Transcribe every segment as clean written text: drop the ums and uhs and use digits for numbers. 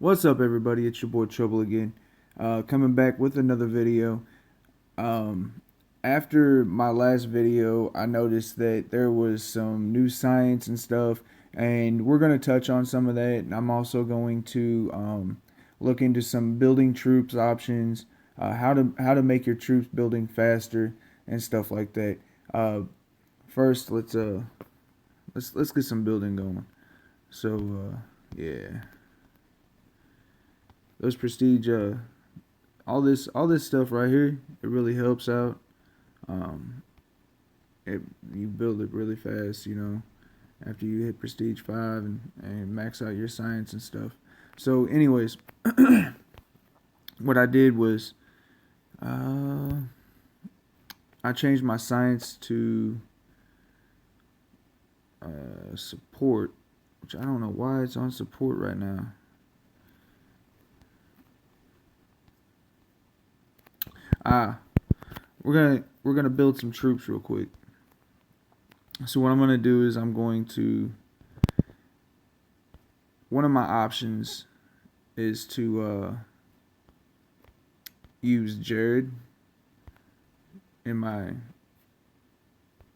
What's up, everybody? It's your boy Trouble again, coming back with another video. Um, After my last video, I noticed that there was some new science and stuff, and we're going to touch on some of that. And I'm also going to look into some building troops options, how to make your troops building faster and stuff like that. Uh, First, let's get some building going. Yeah, those prestige all this stuff right here, it really helps out. Um, you build it really fast, after you hit Prestige 5 and max out your science and stuff. So, anyways, what I did was uh, I changed my science to support, which I don't know why it's on support right now. Ah, we're gonna build some troops real quick. So what I'm gonna do is one of my options is to use Jared in my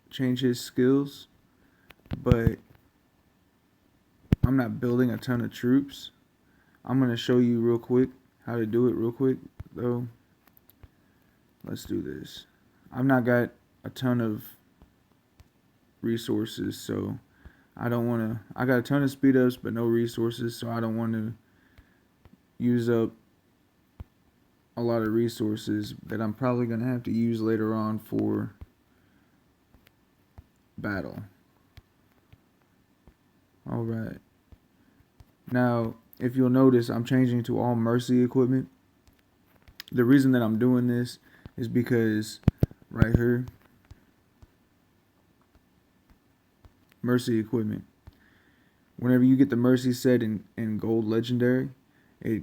change his skills, but I'm not building a ton of troops. I'm gonna show you real quick how to do it real quick though. Let's do this. I've not got a ton of resources, so I don't want to. I got a ton of speed ups, but no resources, so I don't want to use up a lot of resources that I'm probably going to have to use later on for battle. Alright. Now, if you'll notice, I'm changing to all mercy equipment. The reason that I'm doing this is because right here, mercy equipment. Whenever you get the mercy set in gold legendary, it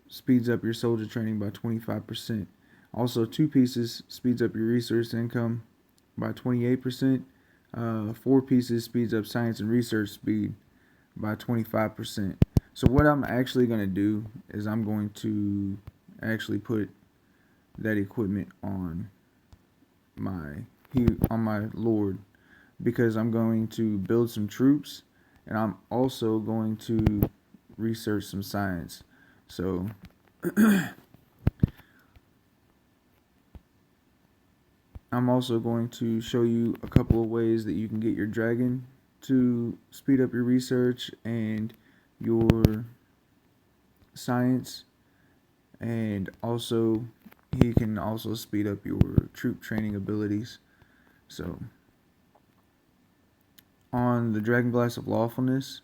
speeds up your soldier training by 25%. Also, 2 pieces speeds up your research income by 28%. 4 pieces speeds up science and research speed by 25%. So what I'm actually going to do is I'm going to actually put that equipment on my lord, because I'm going to build some troops, and I'm also going to research some science. So I'm also going to show you a couple of ways that you can get your dragon to speed up your research and your science, and also he can also speed up your troop training abilities. So on the Dragon Glass of Lawfulness,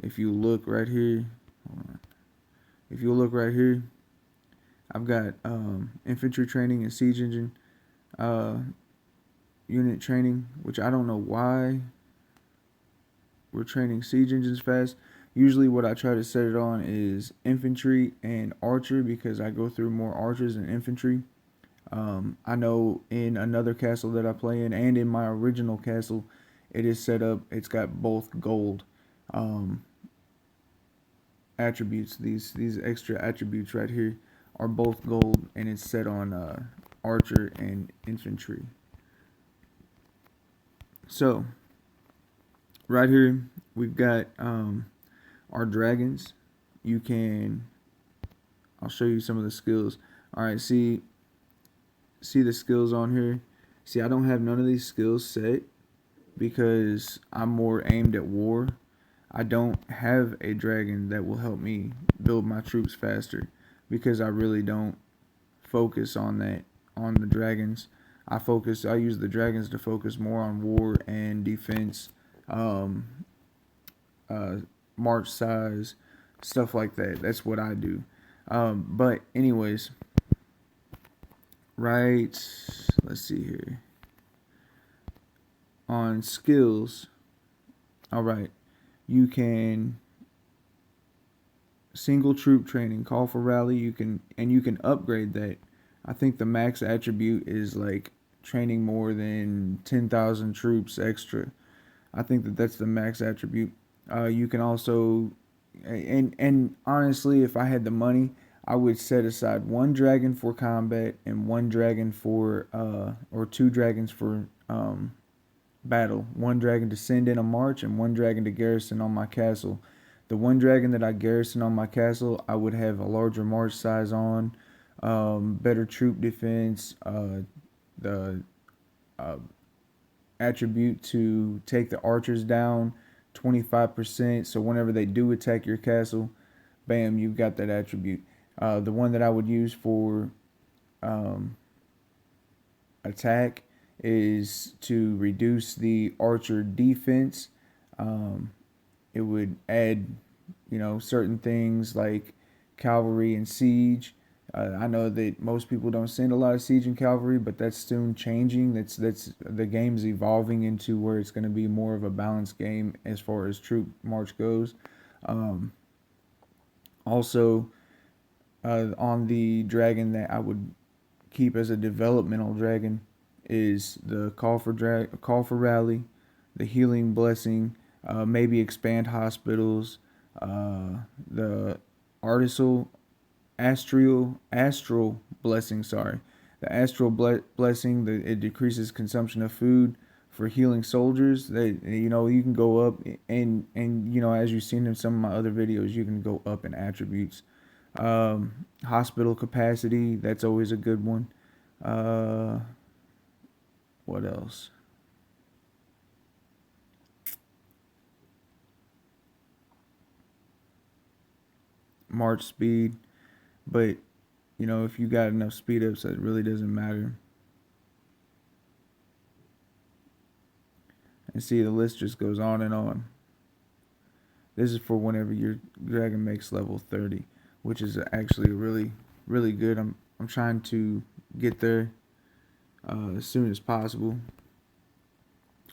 if you look right here, I've got infantry training and siege engine unit training, which I don't know why we're training siege engines fast. Usually what I try to set it on is infantry and archer, because I go through more archers than infantry. I know in another castle that I play in, and in my original castle, it is set up, it's got both gold attributes. These extra attributes right here are both gold, and it's set on archer and infantry. So right here we've got our dragons. I'll show you some of the skills. Alright, see the skills on here. See, I don't have none of these skills set because I'm more aimed at war. I don't have a dragon that will help me build my troops faster, because I really don't focus on that, on the dragons. I use the dragons to focus more on war and defense, um, march size, stuff like that. That's what I do. But anyways, right, let's see here. On skills, alright, you can single troop training, call for rally, you can upgrade that. I think the max attribute is like training more than 10,000 troops extra. I think that's the max attribute. You can also and honestly, if I had the money, I would set aside one dragon for combat and one dragon for or two dragons for battle. One dragon to send in a march and one dragon to garrison on my castle. The one dragon that I garrison on my castle, I would have a larger march size on, better troop defense, the uh, attribute to take the archers down 25%. So whenever they do attack your castle, bam, you've got that attribute. The one that I would use for um, attack is to reduce the archer defense. Um, it would add, certain things like cavalry and siege. I know that most people don't send a lot of siege and cavalry, but that's soon changing. That's the game's evolving into where it's going to be more of a balanced game as far as troop march goes. Um, Also, on the dragon that I would keep as a developmental dragon is the call for rally, the healing blessing, maybe expand hospitals, the artisan astral blessing. Sorry, the astral blessing. It decreases consumption of food for healing soldiers. You can go up and as you've seen in some of my other videos, you can go up in attributes. Hospital capacity. That's always a good one. Uh, what else? March speed, but if you got enough speed ups, that really doesn't matter. And see, the list just goes on and on. This is for whenever your dragon makes level 30, which is actually really, really good. I'm trying to get there as soon as possible,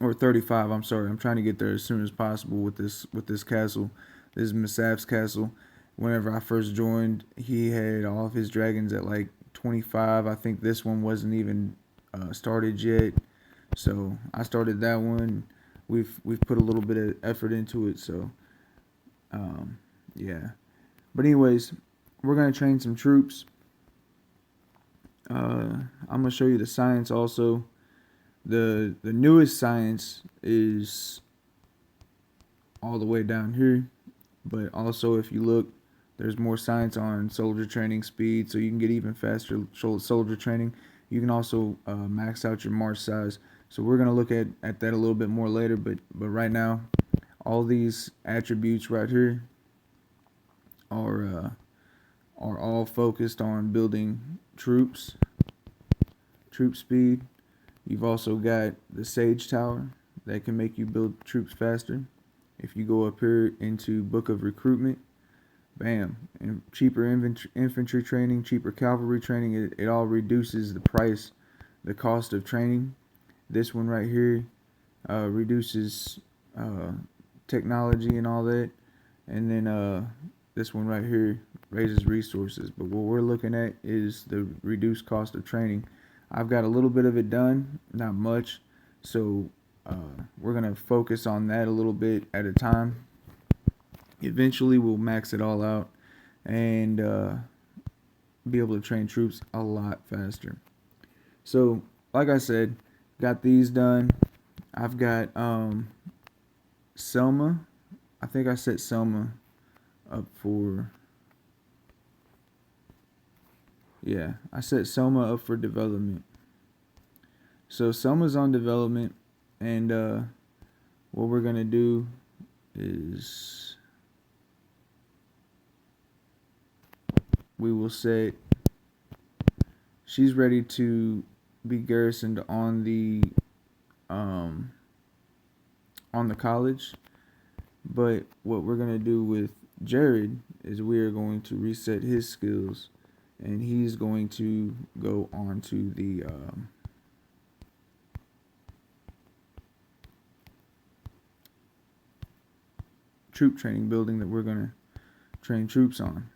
or 35. I'm sorry. I'm trying to get there as soon as possible with this castle. This is Misaf's castle. Whenever I first joined, he had all of his dragons at like 25. I think this one wasn't even started yet, so I started that one. We've put a little bit of effort into it, so um, yeah. But anyways, we're gonna train some troops. I'm gonna show you the science also. The newest science is all the way down here, but also if you look, there's more science on soldier training speed, so you can get even faster soldier training. You can also max out your march size. So we're gonna look at that a little bit more later, but right now, all these attributes right here are all focused on building troops, troop speed. You've also got the Sage Tower that can make you build troops faster. If you go up here into Book of Recruitment, bam, and cheaper infantry training, cheaper cavalry training, it all reduces the price, the cost of training. This one right here reduces technology and all that. And then this one right here raises resources. But what we're looking at is the reduced cost of training. I've got a little bit of it done, not much. So we're going to focus on that a little bit at a time. Eventually we'll max it all out and be able to train troops a lot faster. So like I said, got these done. I've got Selma. I think I set Selma up for, yeah, I set Selma up for development. So Selma's on development, and what we're gonna do is we will set, she's ready to be garrisoned on the college. But what we're gonna do with Jared is we are going to reset his skills, and he's going to go on to the troop training building that we're gonna train troops on.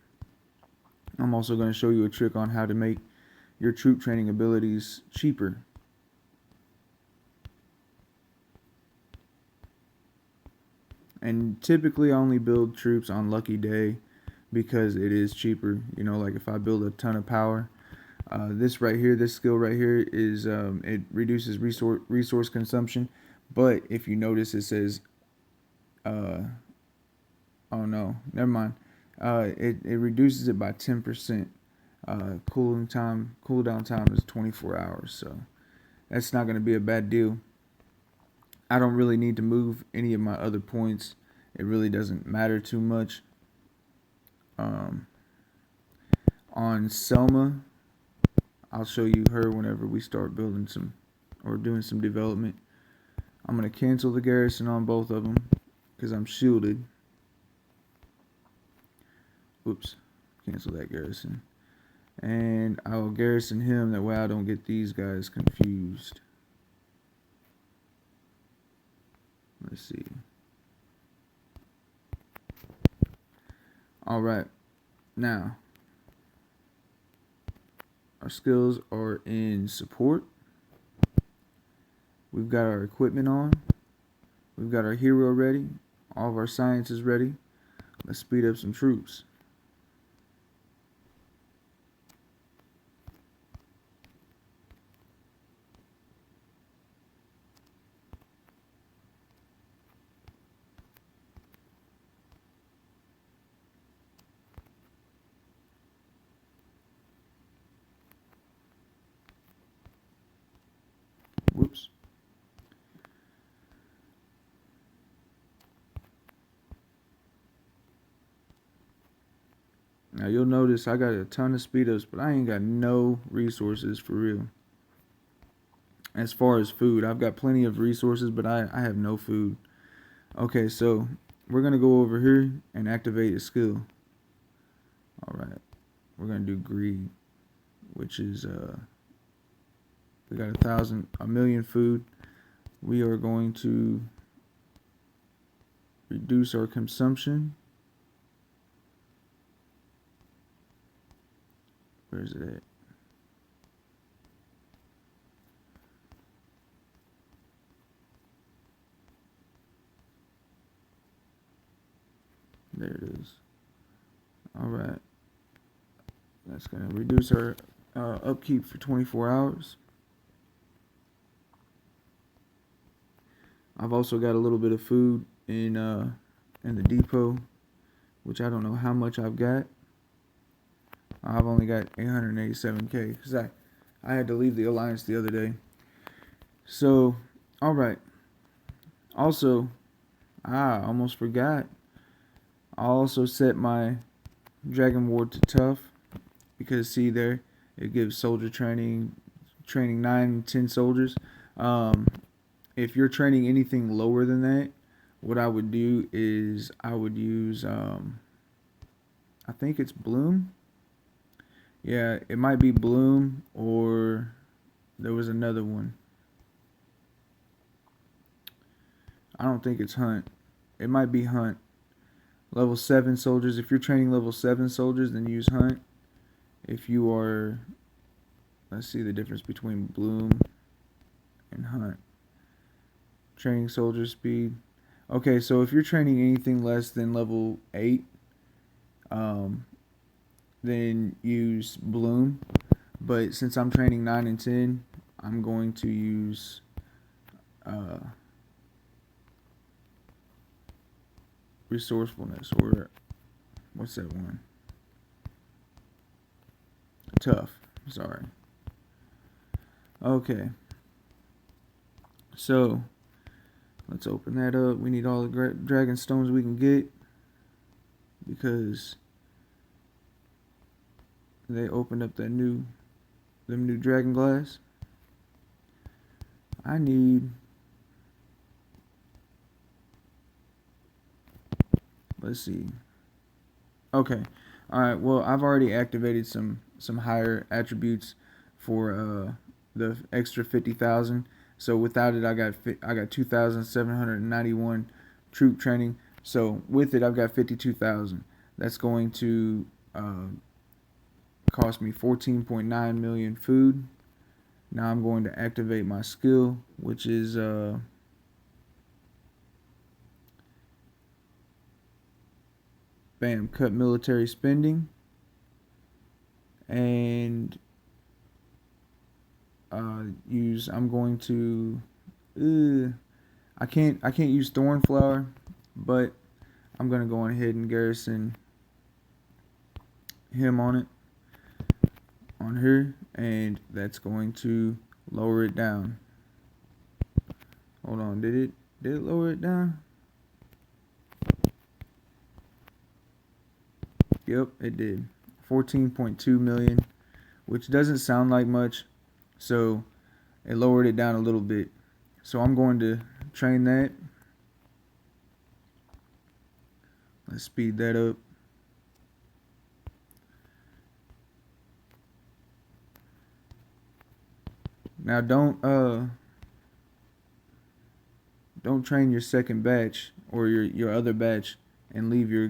I'm also going to show you a trick on how to make your troop training abilities cheaper. And typically I only build troops on lucky day because it is cheaper. You know, like if I build a ton of power, this right here, this skill right here is it reduces resource consumption. But if you notice, it says, oh no, never mind. It reduces it by 10%. Cooldown time is 24 hours, so that's not going to be a bad deal. I don't really need to move any of my other points. It really doesn't matter too much. On Selma, I'll show you her whenever we start building some or doing some development. I'm going to cancel the garrison on both of them because I'm shielded. Oops, cancel that garrison. And I'll garrison him, that way I don't get these guys confused. Let's see. Alright, now our skills are in support. We've got our equipment on. We've got our hero ready. All of our science is ready. Let's speed up some troops. Whoops. Now you'll notice I got a ton of speed ups, but I ain't got no resources for real. As far as food, I've got plenty of resources, but I have no food. Okay, so we're going to go over here and activate a skill. Alright, we're going to do greed, which is, we got a million food. We are going to reduce our consumption. Where's it at? There it is. Alright. That's going to reduce our upkeep for 24 hours. I've also got a little bit of food in the depot, which I don't know how much I've got. I've only got 887k because I had to leave the alliance the other day. So, alright. Also, I almost forgot. I also set my Dragon Ward to tough because see there, it gives soldier training 9 and 10 soldiers. If you're training anything lower than that, what I would do is I would use I think it's Bloom. Yeah, it might be Bloom, or there was another one. I don't think it's Hunt. It might be Hunt. Level 7 soldiers. If you're training level 7 soldiers, then use Hunt. If you are, let's see the difference between Bloom and Hunt. Training soldier speed. Okay, so if you're training anything less than level 8, then use Bloom. But since I'm training 9 and 10, I'm going to use resourcefulness, or what's that one? Tough. Sorry. Okay. So let's open that up. We need all the dragon stones we can get because they opened up them new dragon glass. I need, let's see. Okay. Alright, well I've already activated some higher attributes for the extra 50,000. So without it I got 2,791 troop training. So with it I've got 52,000. That's going to cost me 14.9 million food. Now I'm going to activate my skill, which is Bam, cut military spending. And I'm going to, I can't use Thornflower, but I'm going to go ahead and garrison him on it, on her, and that's going to lower it down. Hold on, did it lower it down? Yep, it did. 14.2 million, which doesn't sound like much, so it lowered it down a little bit. So I'm going to train that. Let's speed that up. Now don't train your second batch or your other batch and leave your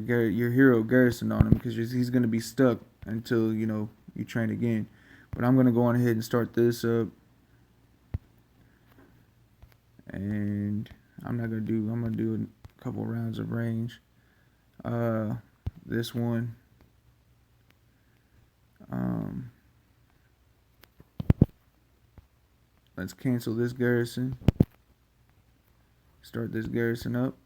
hero garrison on him, because he's going to be stuck until you train again. But I'm going to go on ahead and start this up, and I'm going to do a couple rounds of range. This one, let's cancel this garrison, start this garrison up.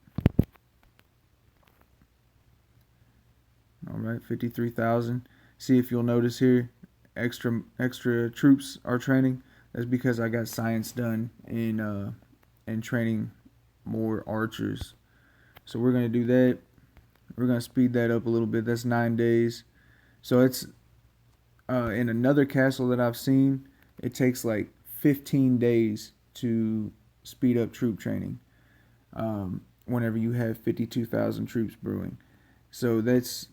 Alright, 53,000. See if you'll notice here, extra troops are training. That's because I got science done in training more archers. So we're going to do that. We're going to speed that up a little bit. That's 9 days. So it's in another castle that I've seen, it takes like 15 days to speed up troop training whenever you have 52,000 troops brewing. So that's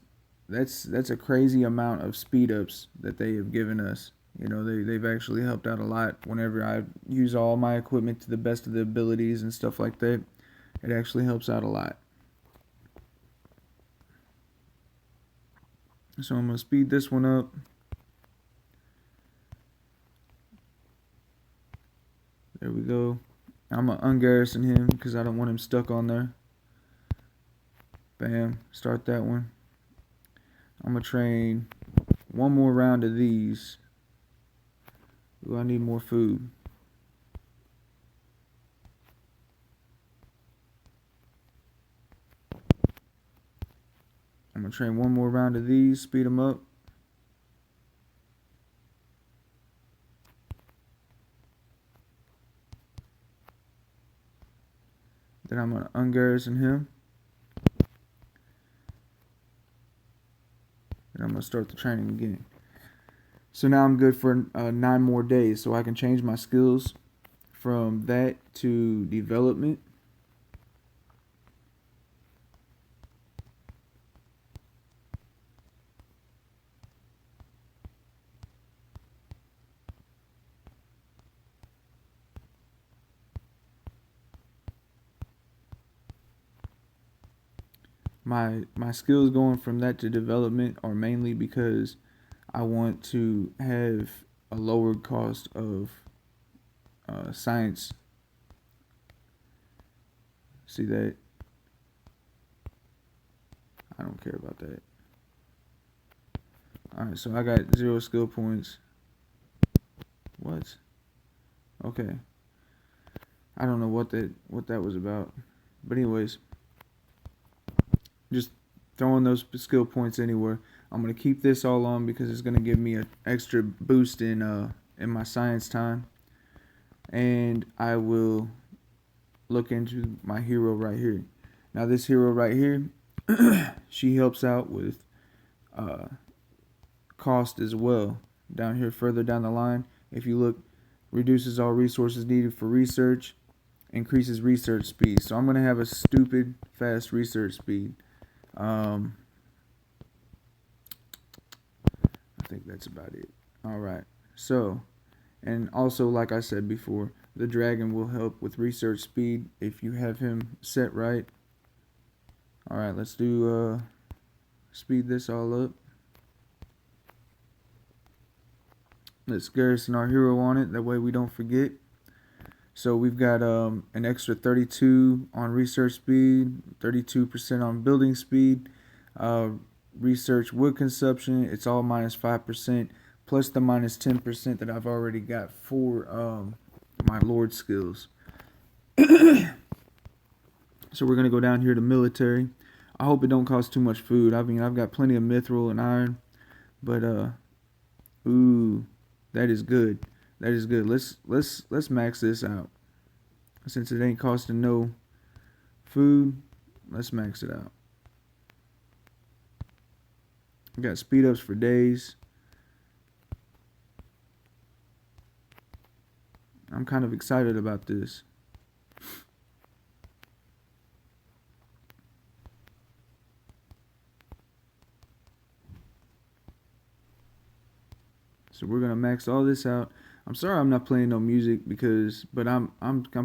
a crazy amount of speed ups that they have given us. They've actually helped out a lot. Whenever I use all my equipment to the best of the abilities and stuff like that, it actually helps out a lot. So I'm going to speed this one up. There we go. I'm going to ungarrison him because I don't want him stuck on there. Bam. Start that one. I'm going to train one more round of these. Ooh, I need more food. I'm going to train one more round of these, speed them up. Then I'm going to ungarrison him. And I'm going to start the training again. So now I'm good for 9 more days. So I can change my skills from that to development. My skills going from that to development are mainly because I want to have a lower cost of science. See that? I don't care about that. Alright, so I got 0 skill points. What? Okay. I don't know what that was about. But anyways, just throwing those skill points anywhere. I'm going to keep this all on because it's going to give me an extra boost in my science time. And I will look into my hero right here. Now this hero right here, she helps out with cost as well. Down here further down the line, if you look, reduces all resources needed for research, increases research speed. So I'm going to have a stupid fast research speed. I think that's about it. Alright, so, and also like I said before, the dragon will help with research speed if you have him set right. Alright, let's do speed this all up. Let's garrison our hero on it, that way we don't forget. So we've got an extra 32 on research speed, 32% on building speed, Uh, research wood consumption, it's all minus 5%, plus the minus 10% that I've already got for my Lord skills. So we're going to go down here to military. I hope it don't cost too much food. I mean, I've got plenty of mithril and iron, but ooh, that is good. That is good. Let's max this out. Since it ain't costing no food, let's max it out. I got speed ups for days. I'm kind of excited about this. So we're gonna max all this out. I'm sorry I'm not playing no music but I'm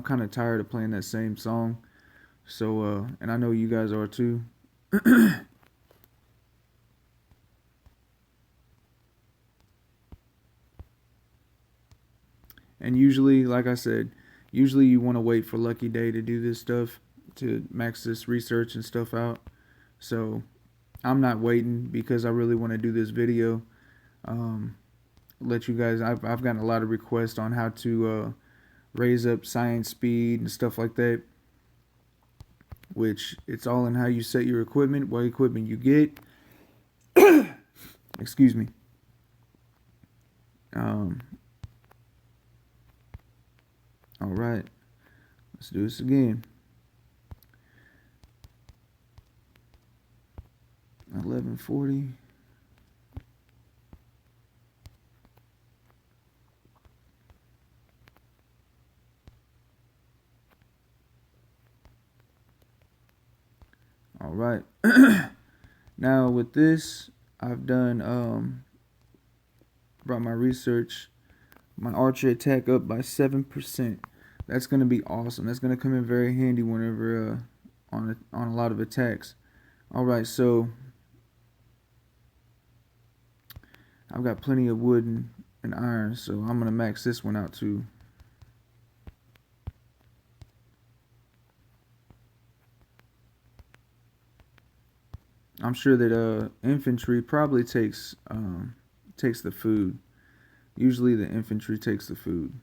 kind of tired of playing that same song. So and I know you guys are too. And usually, like I said, usually you want to wait for Lucky Day to do this stuff, to max this research and stuff out. So I'm not waiting because I really want to do this video. Let you guys, I've gotten a lot of requests on how to raise up science speed and stuff like that, which it's all in how you set your equipment, what equipment you get. Excuse me. All right, let's do this again. 1140. All right. Now with this, I've done brought my research, my archer attack up by 7%. That's gonna be awesome. That's gonna come in very handy whenever on a lot of attacks. All right, so I've got plenty of wood and iron, so I'm gonna max this one out too. I'm sure that infantry probably takes the food. Usually the infantry takes the food.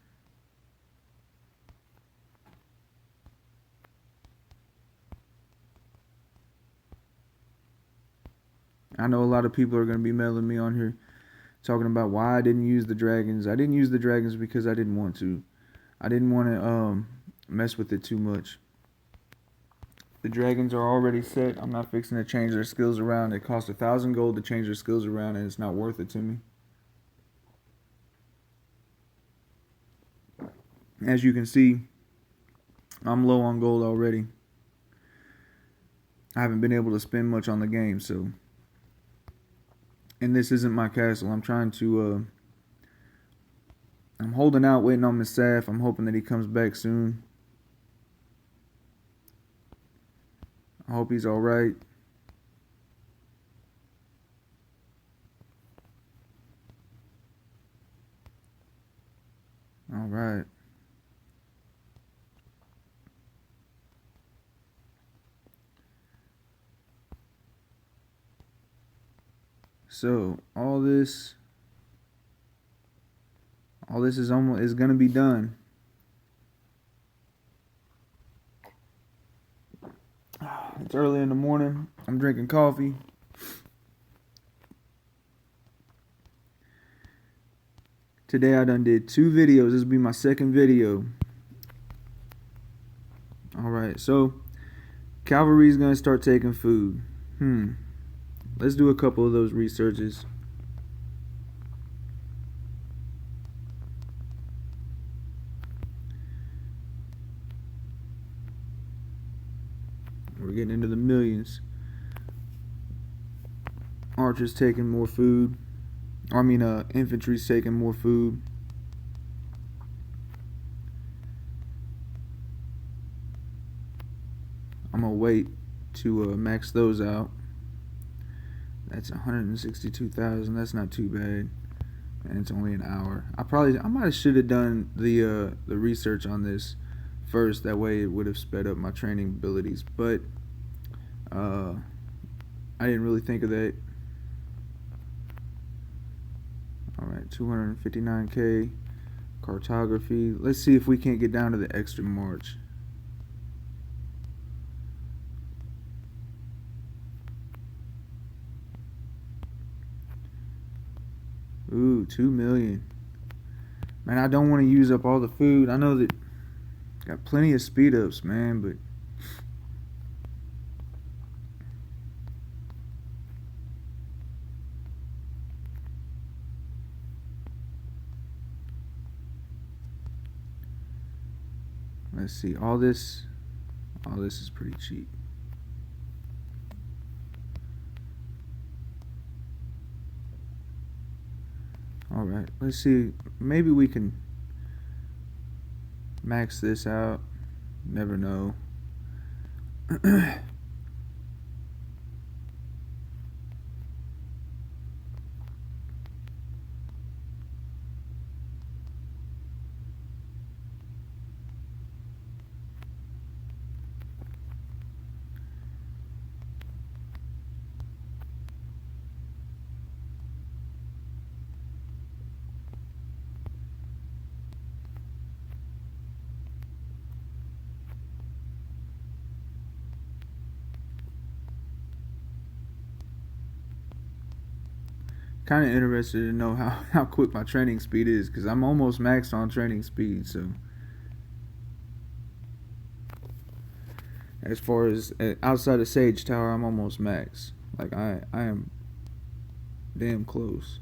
I know a lot of people are going to be mailing me on here talking about why I didn't use the dragons. I didn't use the dragons because I didn't want to. I didn't want to mess with it too much. The dragons are already set. I'm not fixing to change their skills around. It costs 1,000 gold to change their skills around, and it's not worth it to me. As you can see, I'm low on gold already. I haven't been able to spend much on the game, so. And this isn't my castle. I'm trying to, I'm holding out, waiting on Misaf. I'm hoping that he comes back soon. I hope he's alright. Alright. So all this is gonna be done. It's early in the morning. I'm drinking coffee. Today I done did 2 videos. This will be my second video. Alright, so cavalry's gonna start taking food. Let's do a couple of those researches. We're getting into the millions. Archers taking more food. I mean, infantry's taking more food. I'm gonna wait to max those out. That's 162,000. That's not too bad, and it's only an hour. I might have should have done the research on this first. That way, it would have sped up my training abilities. But I I didn't really think of that. Alright, 259K. Cartography. Let's see if we can't get down to the extra march. Ooh, 2 million. Man, I don't want to use up all the food. I know that got plenty of speed ups, man, but let's see. All this is pretty cheap. All right, let's see. Maybe we can max this out. Never know. Kind of interested to know how quick my training speed is, because I'm almost maxed on training speed. So as far as outside of Sage Tower, I'm almost max. Like I am damn close.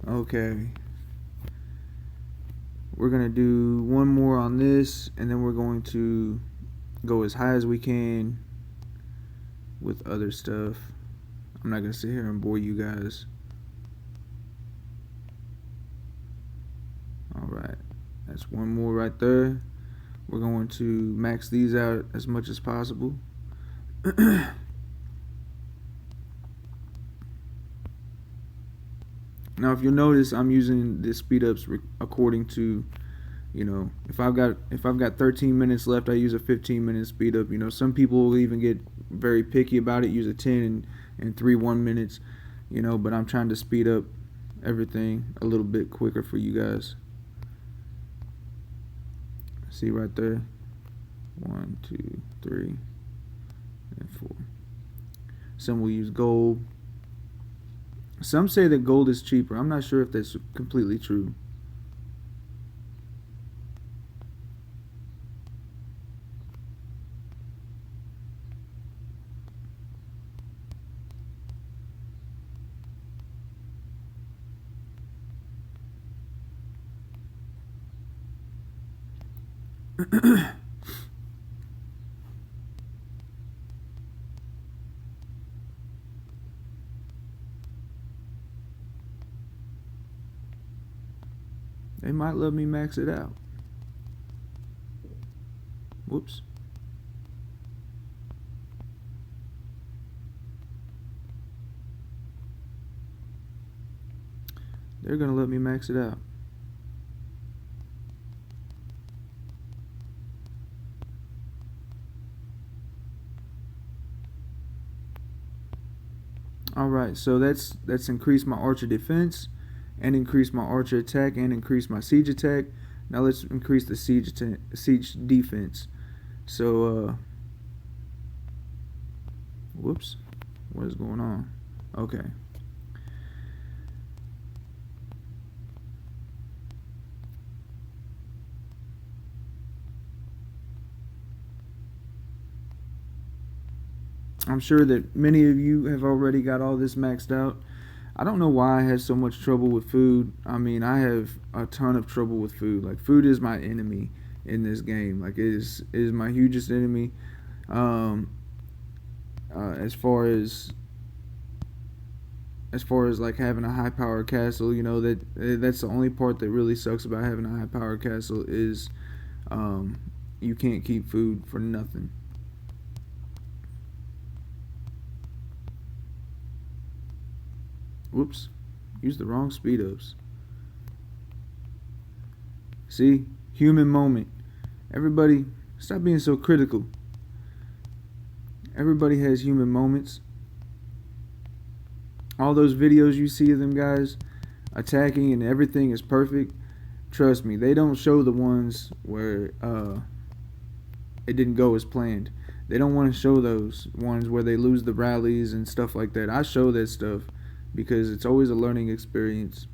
Okay, we're gonna do one more on this, and then we're going to go as high as we can with other stuff. I'm not gonna sit here and bore you guys. Alright, that's one more right there. We're going to max these out as much as possible. Now if you'll notice, I'm using the speed ups according to, you know, if I've got 13 minutes left, I use a 15-minute speed up. You know, some people will even get very picky about it, use a 10 and 3 1 minutes, you know, but I'm trying to speed up everything a little bit quicker for you guys. See right there, 1 2 3 and 4. Some will use gold. Some say that gold is cheaper. I'm not sure if that's completely true. They might let me max it out. Whoops. They're gonna let me max it out. Alright, so that's increased my archer defense, and increased my archer attack, and increased my siege attack. Now let's increase the siege defense. So whoops, what is going on? Okay. I'm sure that many of you have already got all this maxed out. I don't know why I had so much trouble with food. I mean, I have a ton of trouble with food. Like, food is my enemy in this game. Like, it is my hugest enemy. As far as like having a high power castle, you know, that's the only part that really sucks about having a high power castle is you can't keep food for nothing. Whoops, used the wrong speed ups. See, human moment. Everybody, stop being so critical. Everybody has human moments. All those videos you see of them guys attacking and everything is perfect. Trust me, they don't show the ones where it didn't go as planned. They don't want to show those ones where they lose the rallies and stuff like that. I show that stuff because it's always a learning experience.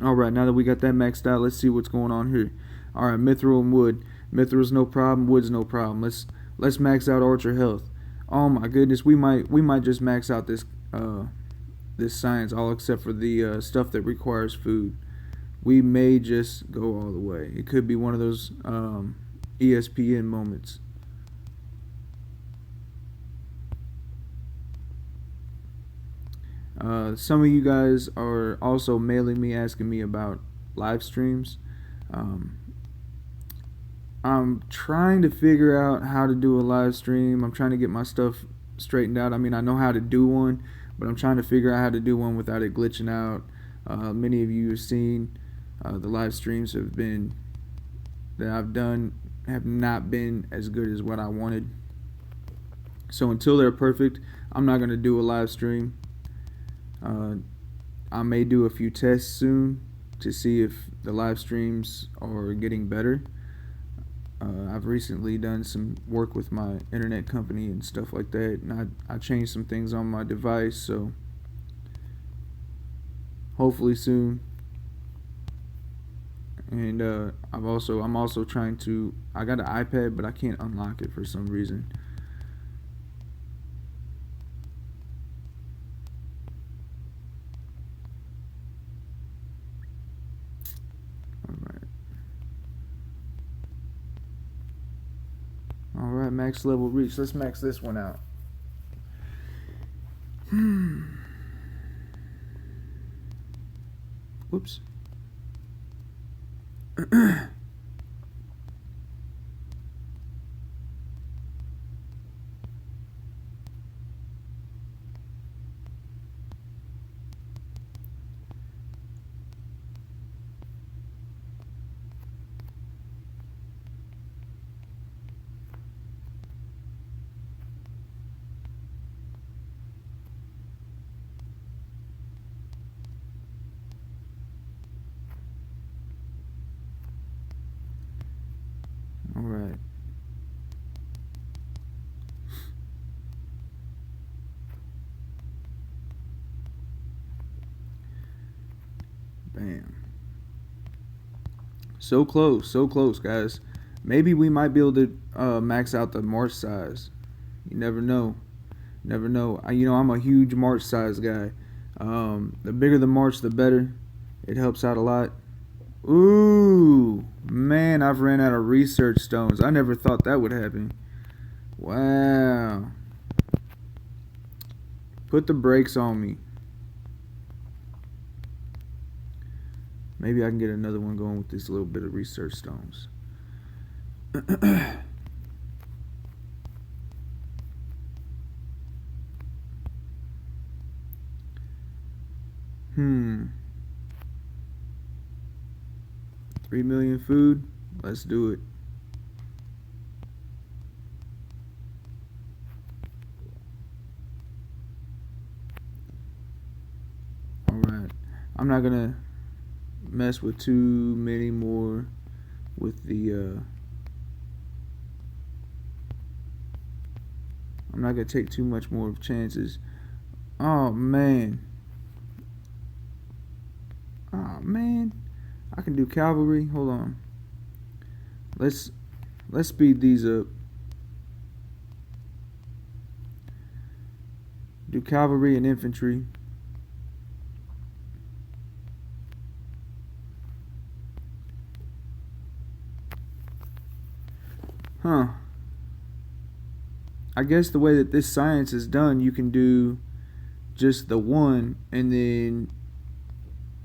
Alright, now that we got that maxed out, let's see what's going on here. Alright, Mithril and Wood. Mithril's no problem, Wood's no problem. Let's max out Archer Health. Oh my goodness, we might just max out this science, all except for the stuff that requires food. We may just go all the way. It could be one of those ESPN moments. Some of you guys are also mailing me asking me about live streams. I'm trying to figure out how to do a live stream. I'm trying to get my stuff straightened out. I mean, I know how to do one, but I'm trying to figure out how to do one without it glitching out. Many of you have seen the live streams that I've done have not been as good as what I wanted. So until they're perfect, I'm not going to do a live stream. I may do a few tests soon to see if the live streams are getting better. I've recently done some work with my internet company and stuff like that, and I changed some things on my device, so hopefully soon. And I'm also trying to. I got an iPad, but I can't unlock it for some reason. Alright, max level reach. Let's max this one out. Whoops. Alright. Bam. So close, guys. Maybe we might be able to max out the march size. You never know. I'm a huge march size guy. The bigger the march, the better. It helps out a lot. Ooh, man, I've ran out of research stones. I never thought that would happen. Wow. Put the brakes on me. Maybe I can get another one going with this little bit of research stones. Hmm. 3 million food. Let's do it. Alright. I'm not gonna mess with too many more with the I'm not gonna take too much more of chances. Oh man. I can do cavalry. Hold on. Let's speed these up. Do cavalry and infantry. Huh. I guess the way that this science is done, you can do just the one, and then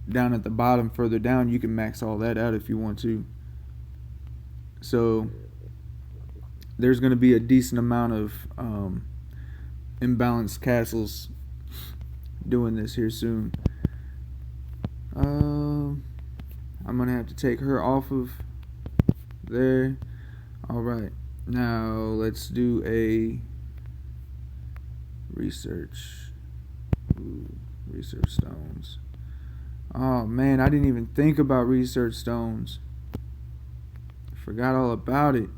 down at the bottom further down you can max all that out if you want to. So there's going to be a decent amount of imbalanced castles doing this here soon. I'm going to have to take her off of there. All right. Now let's do a research. Ooh, research stones. Oh man, I didn't even think about research stones. Forgot all about it.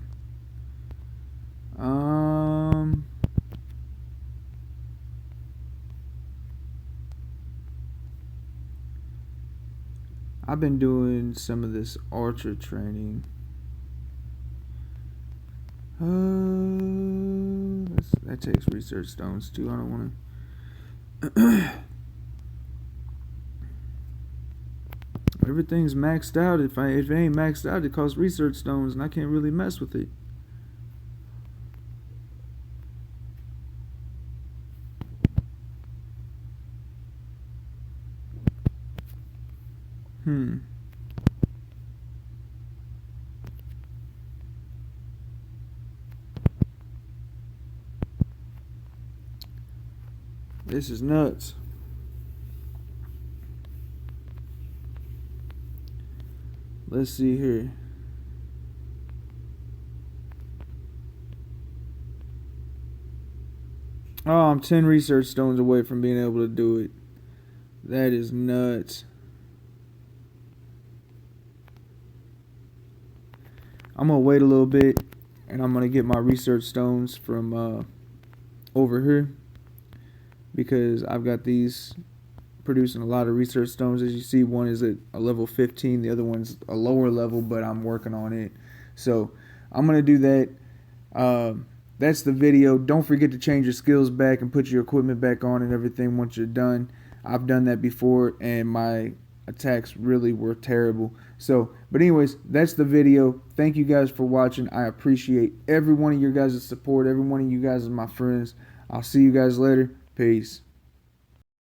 I've been doing some of this archer training. That takes research stones too. I don't want to. Everything's maxed out. If it ain't maxed out, it costs research stones, and I can't really mess with it. This is nuts. Let's see here. Oh, I'm 10 research stones away from being able to do it. That is nuts. I'm going to wait a little bit, and I'm going to get my research stones from over here, because I've got these producing a lot of research stones. As you see, one is at a level 15, the other one's a lower level, but I'm working on it. So I'm going to do that. That's the video. Don't forget to change your skills back and put your equipment back on and everything once you're done. I've done that before, and my attacks really were terrible. So, but anyways, that's the video. Thank you guys for watching. I appreciate every one of your guys' support. Every one of you guys is my friends. I'll see you guys later. Peace.